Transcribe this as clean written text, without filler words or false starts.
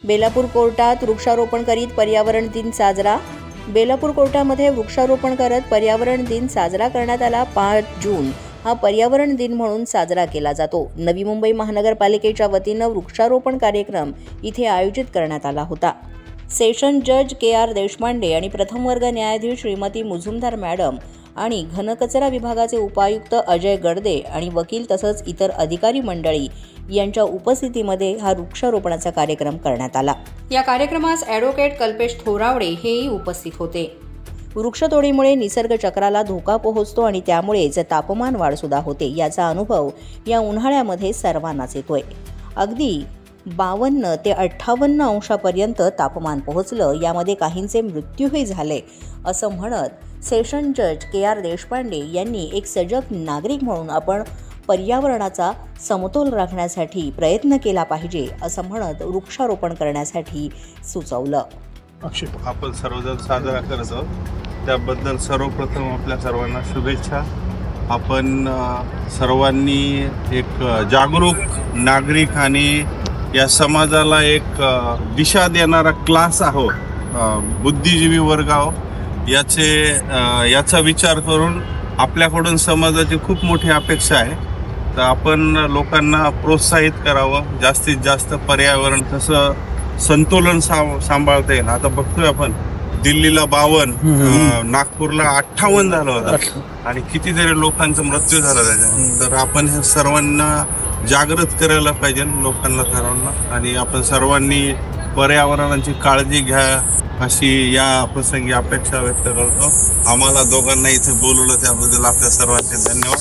बेलापूर कोर्टात वृक्षारोपण करीत पर्यावरण दिन साजरा। बेलापूर कोर्टामध्ये वृक्षारोपण करत पर्यावरण दिन साजरा करण्यात आला। 5 जून हा पर्यावरण दिन म्हणून साजरा केला जातो। नवी मुंबई महानगरपालिकेच्या वतीनं वृक्षारोपण कार्यक्रम इथे आयोजित करण्यात आला होता। सेशन जज KR देशपांडे आणि प्रथम वर्ग न्यायाधीश श्रीमती मुजुमदार मॅडम आणि घनकचरा विभागाचे उपायुक्त अजय गर्दे आणि वकील तसंच इतर अधिकारी मंडळी यांच्या उपस्थितीमध्ये हा वृक्षारोपणाचा कार्यक्रम करण्यात आला। या कार्यक्रमास ॲडव्होकेट कल्पेश थोरावडे हेही उपस्थित होते। वृक्षतोडीमुळे निसर्ग चक्राला धोका पोहोचतो आणि त्यामुळेच तापमान वाढ सुद्धा होते। याचा अनुभव या उन्हाळ्यामध्ये सर्वांनाच येतोय। अगदी 52 ते 58 अंशापर्यंत तापमान पोहोचलं। यामध्ये काहींचे मृत्यूही झाले असं म्हणत सेशन जज KR देशपांडे यांनी एक सजग नागरिक म्हणून आपण पर्यावरणाचा समतोल राखण्यासाठी प्रयत्न केला पाहिजे असं म्हणत वृक्षारोपण करण्यासाठी सुचवलं। आपण सर्वजण साजरा करत आहोत त्याबद्दल सर्वप्रथम आपल्या सर्वांना शुभेच्छा। आपण सर्वांनी एक जागरूक नागरिक आणि या समाजाला एक दिशा देणारा क्लास आहोत, बुद्धिजीवी वर्ग आहोत। याचा विचार करून आपल्याकडून समाजाची खूप मोठी अपेक्षा आहे। तर आपण लोकांना प्रोत्साहित करावं, जास्तीत जास्त पर्यावरण कसं संतुलन सांभाळता येईल। आता बघतोय आपण दिल्लीला 52, नागपूरला 58 झालं होतं आणि कितीतरी लोकांचा मृत्यू झाला त्याच्यामुळे। तर आपण हे सर्वांना जागृत करायला पाहिजे लोकांना सर्वांना, आणि आपण सर्वांनी पर्यावरणाची काळजी घ्या अशी या प्रसंगी अपेक्षा व्यक्त करतो। आम्हाला दोघांना इथे बोलवलं त्याबद्दल आपल्या सर्वांचे धन्यवाद।